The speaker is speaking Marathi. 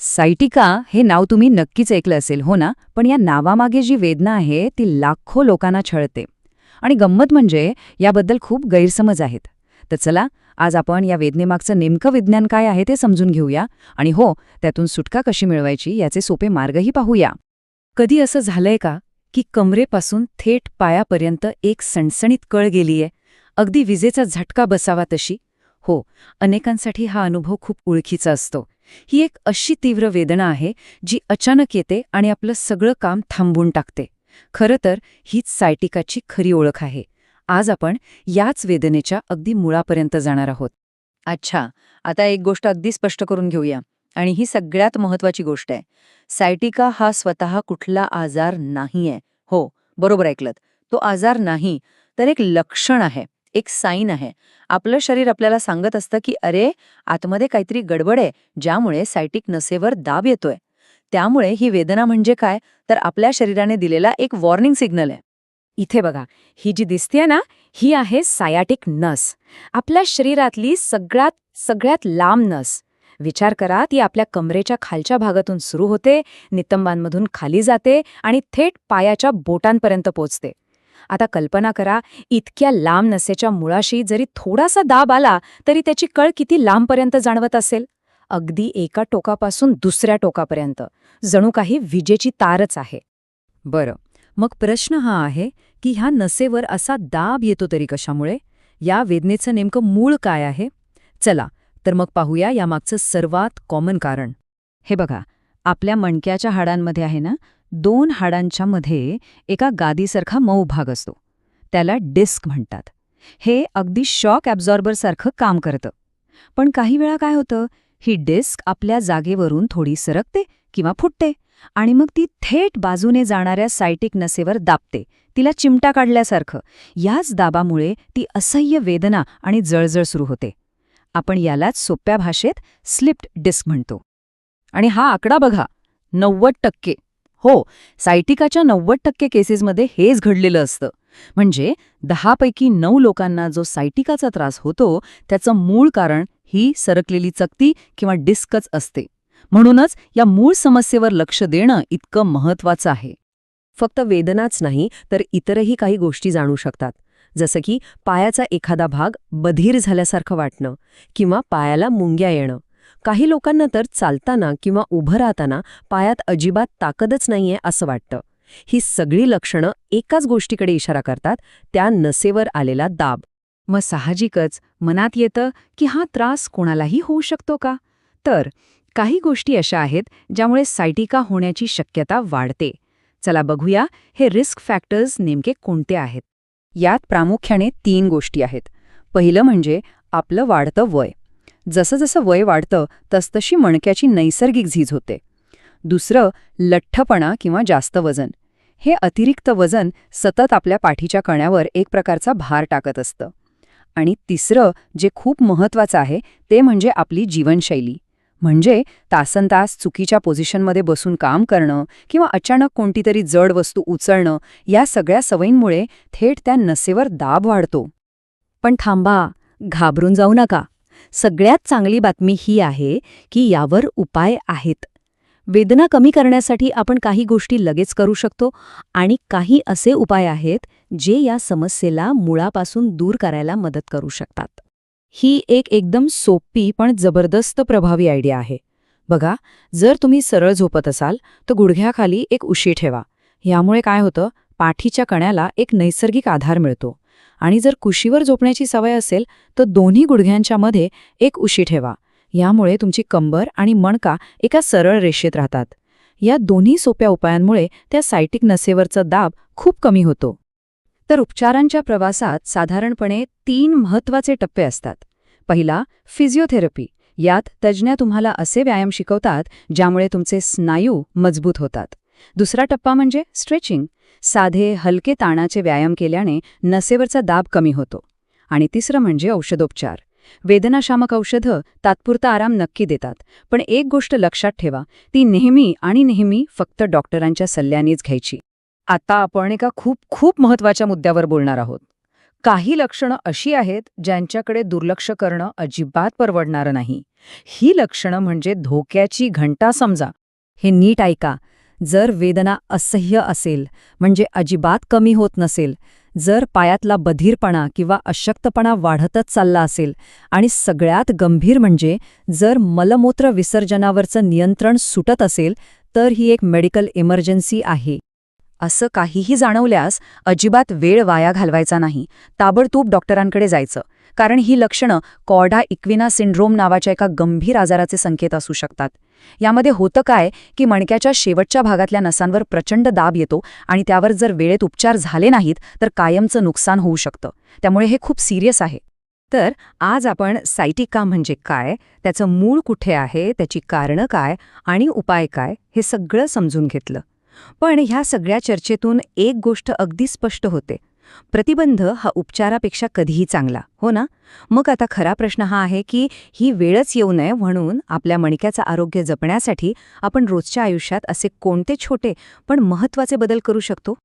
सायटिका हे नाव तुम्ही नक्कीच ऐकलं असेल हो ना, पण या नावामागे जी वेदना आहे ती लाखो लोकांना छळते. आणि गंमत म्हणजे याबद्दल खूप गैरसमज आहेत. तर चला, आज आपण या वेदनेमागचं नेमकं विज्ञान काय आहे ते समजून घेऊया आणि हो, त्यातून सुटका कशी मिळवायची याचे सोपे मार्गही पाहूया. कधी असं झालंय का की कमरेपासून थेट पायापर्यंत एक सणसणीत कळ गेलीये, अगदी विजेचा झटका बसावा तशी? हो, अनेकांसाठी हा अनुभव खूप ओळखीचा असतो. ही एक अशी तीव्र वेदना आहे जी अचानक येते आणि आपलं सगळं काम थांबवून टाकते. खरं तर हीच सायटिकाची खरी ओळख आहे. आज आपण याच वेदनेच्या अगदी मुळापर्यंत जाणार आहोत. अच्छा, आता एक गोष्ट अगदी स्पष्ट करून घेऊया, आणि ही सगळ्यात महत्वाची गोष्ट आहे. सायटिका हा स्वतः कुठला आजार नाहीये. हो, बरोबर ऐकलत. तो आजार नाही, तर एक लक्षण आहे, एक साईन आहे. आपलं शरीर आपल्याला सांगत असतं की अरे, आतमध्ये काहीतरी गडबड आहे, ज्यामुळे सायटिक नसेवर दाब येतोय. त्यामुळे ही वेदना म्हणजे काय, तर आपल्या शरीराने दिलेला एक वॉर्निंग सिग्नल आहे. इथे बघा, ही जी दिसतेय ना, ही आहे सायाटिक नस. आपल्या शरीरातली सगळ्यात लांब नस. विचार करा, ती आपल्या कमरेच्या खालच्या भागातून सुरू होते, नितंबांमधून खाली जाते आणि थेट पायाच्या बोटांपर्यंत पोचते. आता कल्पना करा, इतक्या लांब नसेच्या मुळाशी जरी थोडासा दाब आला तरी त्याची कळ किती लांबपर्यंत जाणवत असेल. अगदी एका टोकापासून दुसऱ्या टोकापर्यंत, जणू काही विजेची तारच आहे. बरं, मग प्रश्न हा आहे की ह्या नसेवर असा दाब येतो तरी कशामुळे? या वेदनेचं नेमकं मूळ काय आहे? चला, तर मग पाहूया यामागचं सर्वात कॉमन कारण. हे बघा, आपल्या मणक्याच्या हाडांमध्ये आहे ना, दोन हाडांच्या मध्ये एका गादीसारखा मऊ भाग असतो. त्याला डिस्क म्हणतात. हे अगदी शॉक ॲब्झॉर्बरसारखं काम करतं. पण काही वेळा काय होतं, ही डिस्क आपल्या जागेवरून थोडी सरकते किंवा फुटते आणि मग ती थेट बाजूने जाणाऱ्या सायटिक नसेवर दाबते, तिला चिमटा काढल्यासारखं. याच दाबामुळे ती असह्य वेदना आणि जळजळ सुरू होते. आपण यालाच सोप्या भाषेत स्लिप्ड डिस्क म्हणतो. आणि हा आकडा बघा, 90%. हो, सायटिकाच्या 90% केसेसमध्ये हेच घडलेलं असतं. म्हणजे 10 पैकी 9 लोकांना जो सायटिकाचा त्रास होतो त्याचं मूळ कारण ही सरकलेली चकती किंवा डिस्कच असते. म्हणूनच या मूळ समस्येवर लक्ष देणं इतकं महत्वाचं आहे. फक्त वेदनाच नाही, तर इतरही काही गोष्टी जाणू शकतात. जसं की पायाचा एखादा भाग बधीर झाल्यासारखं वाटणं किंवा पायाला मुंग्या येणं. काही लोकांना तर चालताना किंवा उभं राहताना पायात अजिबात ताकदच नाहीये असं वाटतं. ही सगळी लक्षणं एकाच गोष्टीकडे इशारा करतात, त्या नसेवर आलेला दाब. मग साहजिकच मनात येतं की हा त्रास कोणालाही होऊ शकतो का? तर काही गोष्टी अशा आहेत ज्यामुळे सायटिका होण्याची शक्यता वाढते. चला बघूया हे रिस्क फॅक्टर्स नेमके कोणते आहेत. यात प्रामुख्याने 3 गोष्टी आहेत. पहिलं म्हणजे आपलं वाढतं वय. जसं जसं वय वाढतं तसतशी मणक्याची नैसर्गिक झीज होते. दुसरं, लठ्ठपणा किंवा जास्त वजन. हे अतिरिक्त वजन सतत आपल्या पाठीच्या कण्यावर एक प्रकारचा भार टाकत असतं. आणि तिसरं, जे खूप महत्वाचं आहे, ते म्हणजे आपली जीवनशैली. म्हणजे तासनतास चुकीच्या पोझिशनमध्ये बसून काम करणं किंवा अचानक कोणतीतरी जड वस्तू उचलणं, या सगळ्या सवयींमुळे थेट त्या नसेवर दाब वाढतो. पण थांबा, घाबरून जाऊ नका. सगळ्यात चांगली बातमी ही आहे की यावर उपाय आहेत. वेदना कमी करण्यासाठी आपण काही गोष्टी लगेच करू शकतो आणि काही असे उपाय आहेत जे या समस्येला मुळापासून दूर करायला मदत करू शकतात. ही एक एकदम सोपी पण जबरदस्त प्रभावी आयडिया आहे. बघा, जर तुम्ही सरळ झोपत असाल तर गुडघ्याखाली एक उशी ठेवा. यामुळे काय होतं, पाठीच्या कण्याला एक नैसर्गिक आधार मिळतो. आणि जर कुशीवर झोपण्याची सवय असेल तर दोन्ही गुडघ्यांच्या मध्ये एक उशी ठेवा. यामुळे तुमची कंबर आणि मणका एका सरळ रेषेत राहतात. या दोन्ही सोप्या उपायांमुळे त्या सायटिक नसेवरचा दाब खूप कमी होतो. तर उपचारांच्या प्रवासात साधारणपणे 3 महत्त्वाचे टप्पे असतात. पहिला, फिजिओथेरपी. यात तज्ज्ञ तुम्हाला असे व्यायाम शिकवतात ज्यामुळे तुमचे स्नायू मजबूत होतात. दुसरा टप्पा म्हणजे स्ट्रेचिंग. साधे हलके ताणाचे व्यायाम केल्याने नसेवरचा दाब कमी होतो. आणि तिसरं म्हणजे औषधोपचार. वेदनाशामक औषधं तात्पुरता आराम नक्की देतात, पण एक गोष्ट लक्षात ठेवा, ती नेहमी फक्त डॉक्टरांच्या सल्ल्यानेच घ्यायची. आता आपण एका खूप महत्त्वाच्या मुद्द्यावर बोलणार आहोत. काही लक्षणं अशी आहेत ज्यांच्याकडे दुर्लक्ष करणं अजिबात परवडणारं नाही. ही लक्षणं म्हणजे धोक्याची घंटा समजा. हे नीट ऐका. जर वेदना असह्य असेल, म्हणजे अजिबात कमी होत नसेल, जर पायातला बधीरपणा किंवा अशक्तपणा वाढतच चालला असेल आणि सगळ्यात गंभीर म्हणजे जर मलमूत्र विसर्जनावरचं नियंत्रण सुटत असेल, तर ही एक मेडिकल इमर्जन्सी आहे. असं काहीही जाणवल्यास अजिबात वेळ वाया घालवायचा नाही. ताबडतोब डॉक्टरांकडे जायचं. कारण ही लक्षणं कॉर्डा इक्विना सिंड्रोम नावाच्या एका गंभीर आजाराचे संकेत असू शकतात. यामध्ये होतं काय की मणक्याच्या शेवटच्या भागातल्या नसांवर प्रचंड दाब येतो आणि त्यावर जर वेळेत उपचार झाले नाहीत तर कायमचं नुकसान होऊ शकतं. त्यामुळे हे खूप सिरियस आहे. तर आज आपण सायटिका म्हणजे काय, त्याचं मूळ कुठे आहे, त्याची कारणं काय आणि उपाय काय हे सगळं समजून घेतलं. पण ह्या सगळ्या चर्चेतून एक गोष्ट अगदी स्पष्ट होते. प्रतिबंध हा उपचारापेक्षा कधीही चांगला, हो ना? मग आता खरा प्रश्न हा आहे की ही वेळच येऊ नये म्हणून आपल्या मणक्याचं आरोग्य जपण्यासाठी आपण रोजच्या आयुष्यात असे कोणते छोटे पण महत्त्वाचे बदल करू शकतो?